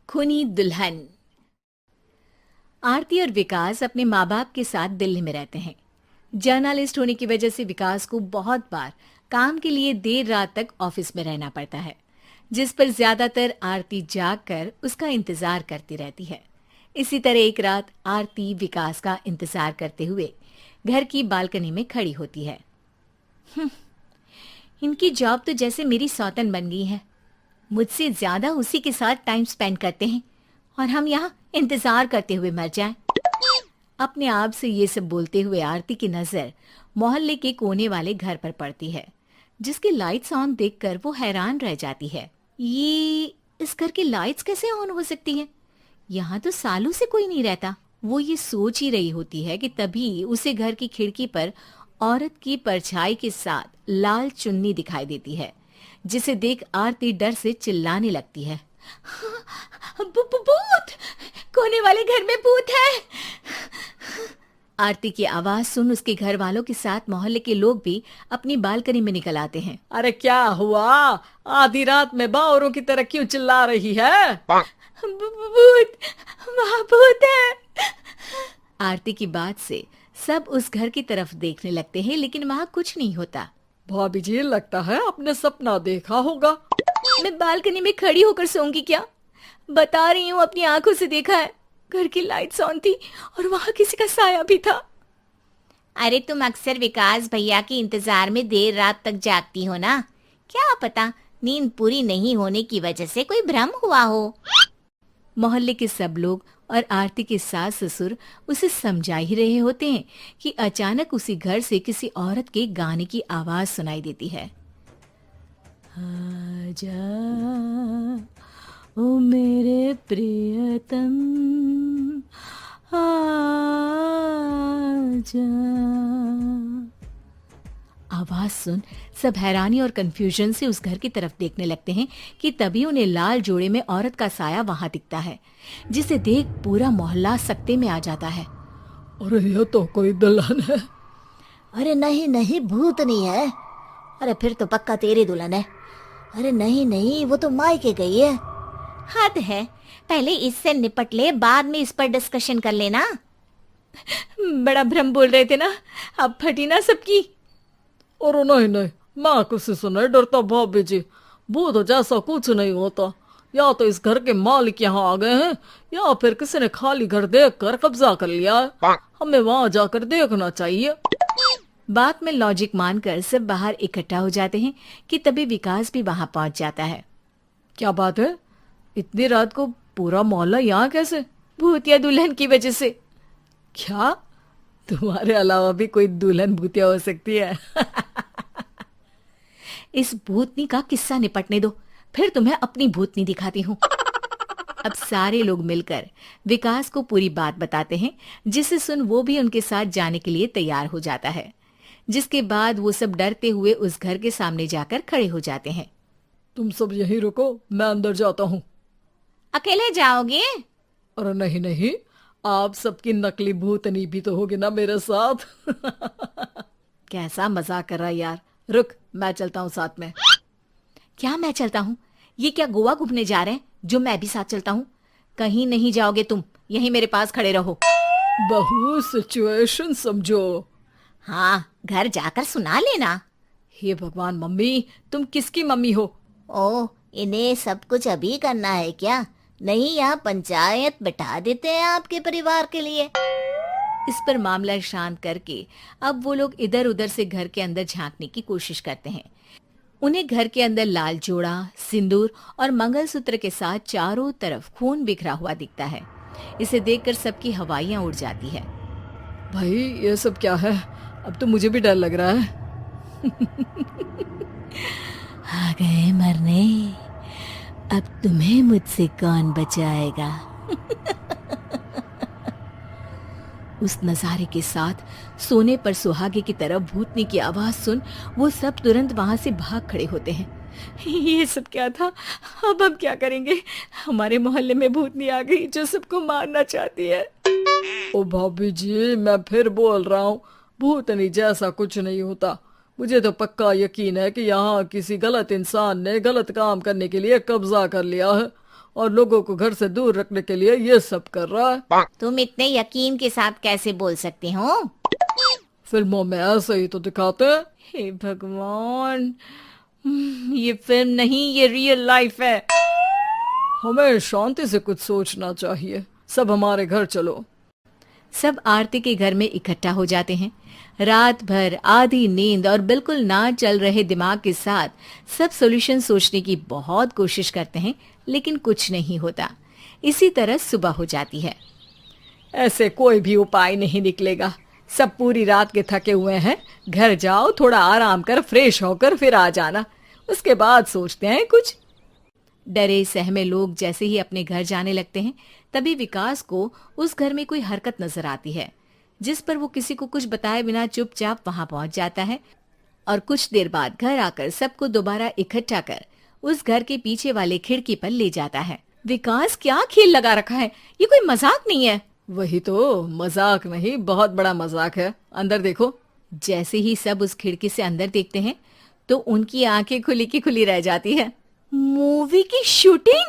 खूनी दुल्हन। आरती और विकास अपने माँ बाप के साथ दिल्ली में रहते हैं। जर्नलिस्ट होने की वजह से विकास को बहुत बार काम के लिए देर रात तक ऑफिस में रहना पड़ता है, जिस पर ज्यादातर आरती जाग कर उसका इंतजार करती रहती है। इसी तरह एक रात आरती विकास का इंतजार करते हुए घर की बालकनी में खड़ी होती है। इनकी जॉब तो जैसे मेरी सौतन बन गई है। मुझसे ज्यादा उसी के साथ टाइम स्पेंड करते हैं और हम यहाँ इंतजार करते हुए मर जाएं। अपने आप से ये सब बोलते हुए आरती की नजर मोहल्ले के कोने वाले घर पर पड़ती है, जिसकी लाइट्स ऑन देखकर वो हैरान रह जाती है। ये इस घर की लाइट्स कैसे ऑन हो सकती हैं? यहाँ तो सालों से कोई नहीं रहता। वो ये सोच ही रही होती है कि तभी उसे घर की खिड़की पर औरत की परछाई के साथ लाल चुन्नी दिखाई देती है, जिसे देख आरती डर से चिल्लाने लगती है। भूत! कोने वाले घर में भूत है! आरती की आवाज सुन उसके घर वालों के साथ मोहल्ले के लोग भी अपनी बालकनी में निकल आते हैं। अरे क्या हुआ? आधी रात में बावरों की तरह क्यों चिल्ला रही है? भूत! वहाँ भूत है! आरती की बात से सब उस घर की तरफ देखने लगते हैं, लेकिन वहाँ कुछ नहीं होता। भाभी जी, लगता है आपने सपना देखा होगा। मैं बालकनी में खड़ी होकर सोऊंगी क्या? बता रही हूँ, अपनी आंखों से देखा है। घर की लाइट्स ऑन थी और वहाँ किसी का साया भी था। अरे तुम अक्सर विकास भैया के इंतजार में देर रात तक जागती हो ना? क्या पता नींद पूरी नहीं होने की वजह से कोई भ्रम हुआ हो। मोहल्ले के सब लोग और आरती के सास ससुर उसे समझा ही रहे होते हैं कि अचानक उसी घर से किसी औरत के गाने की आवाज सुनाई देती है। आजा ओ मेरे प्रियतम, आजा। आवाज सुन सब हैरानी और कंफ्यूजन से उस घर की तरफ देखने लगते हैं कि तभी उन्हें लाल जोड़े में औरत का साया वहां दिखता है, जिसे देख पूरा मोहल्ला सकते में आ जाता है। अरे ये तो कोई दुल्हन है। अरे नहीं नहीं, भूत नहीं है। अरे फिर तो पक्का तेरी दुल्हन है। अरे नहीं नहीं, वो तो मायके गई है। हद है, पहले इससे निपट ले, बाद में इस पर डिस्कशन कर लेना। बड़ा भ्रम बोल रहे थे ना, अब फटी ना सबकी। और नहीं नहीं, मैं किसी से नहीं डरता भाभी जी। भूत जैसा कुछ नहीं होता। या तो इस घर के मालिक यहाँ आ गए हैं, या फिर किसी ने खाली घर देख कर कब्जा कर लिया है। हमें वहां जाकर देखना चाहिए। बात में लॉजिक मानकर सब बाहर इकट्ठा हो जाते हैं कि तभी विकास भी वहां पहुंच जाता है। क्या बात है? इतनी रात को पूरा मोहल्ला यहाँ कैसे? भूतिया दुल्हन की वजह से। क्या तुम्हारे अलावा भी कोई दुल्हन भूतिया हो सकती है? इस भूतनी का किस्सा निपटने दो, फिर तुम्हें अपनी भूतनी दिखाती हूँ। अब सारे लोग मिलकर विकास को पूरी बात बताते हैं, जिसे सुन वो भी उनके साथ जाने के लिए तैयार हो जाता है। जिसके बाद वो सब डरते हुए उस घर के सामने जाकर खड़े हो जाते हैं। तुम सब यहीं रुको, मैं अंदर जाता हूँ। अकेले जाओगे? अरे नहीं नहीं, आप सबकी नकली भूतनी भी तो होगी ना मेरे साथ। कैसा मजाक कर रहा है यार। रुक, मैं चलता हूँ साथ में। क्या मैं चलता हूँ? ये क्या गोवा घूमने जा रहे हैं जो मैं भी साथ चलता हूँ? कहीं नहीं जाओगे तुम, यहीं मेरे पास खड़े रहो। बहू, सिचुएशन समझो। हाँ, घर जाकर सुना लेना। हे भगवान, मम्मी तुम किसकी मम्मी हो? ओ, इन्हें सब कुछ अभी करना है क्या? नहीं, यहाँ पंचायत बिठा देते हैं आपके परिवार के लिए। इस पर मामला शांत करके अब वो लोग इधर उधर से घर के अंदर झांकने की कोशिश करते हैं। उन्हें घर के अंदर लाल जोड़ा, सिंदूर और मंगलसूत्र के साथ चारों तरफ खून बिखरा हुआ दिखता है। इसे देखकर सबकी हवाइयां उड़ जाती है। भाई ये सब क्या है? अब तो मुझे भी डर लग रहा है। आ गए मरने, अब तुम्हें मुझसे कौन बचाएगा? उस नजारे के साथ सोने पर सुहागे की तरफ भूतनी की आवाज सुन वो सब तुरंत वहां से भाग खड़े होते हैं। ये सब क्या था? अब हम क्या करेंगे? हमारे मोहल्ले में भूतनी आ गई जो सबको मारना चाहती है। ओ भाभी जी, मैं फिर बोल रहा हूँ, भूतनी जैसा कुछ नहीं होता। मुझे तो पक्का यकीन है कि यहाँ किसी गलत इंसान ने गलत काम करने के लिए कब्जा कर लिया है और लोगों को घर से दूर रखने के लिए ये सब कर रहा है। तुम इतने यकीन के साथ कैसे बोल सकते हो? फिल्मों में ऐसे ही तो दिखाते हैं। हे भगवान, ये फिल्म नहीं, ये रियल लाइफ है। हमें शांति से कुछ सोचना चाहिए। सब हमारे घर चलो। सब आरती के घर में इकट्ठा हो जाते हैं। रात भर आधी नींद और बिल्कुल ना चल रहे दिमाग के साथ सब सॉल्यूशन सोचने की बहुत कोशिश करते हैं, लेकिन कुछ नहीं होता। इसी तरह सुबह हो जाती है। ऐसे कोई भी उपाय नहीं निकलेगा। सब पूरी रात के थके हुए हैं। घर जाओ, थोड़ा आराम कर, फ्रेश होकर फिर आ जाना। उसके बाद सोचते हैं कुछ। डरे सहमे लोग जैसे ही अपने घर जाने लगते हैं, तभी विकास को उस घर में कोई हरकत नजर आती है, जिस पर वो किसी को कुछ बताए बिना चुपचाप वहां पहुंच जाता है और कुछ देर बाद घर आकर सबको दोबारा इकट्ठा कर उस घर के पीछे वाले खिड़की पर ले जाता है। विकास, क्या खेल लगा रखा है? ये कोई मजाक नहीं है। वही तो, मजाक नहीं, बहुत बड़ा मजाक है। अंदर देखो। जैसे ही सब उस खिड़की से अंदर देखते हैं तो उनकी आंखें खुली की खुली रह जाती है। मूवी की शूटिंग!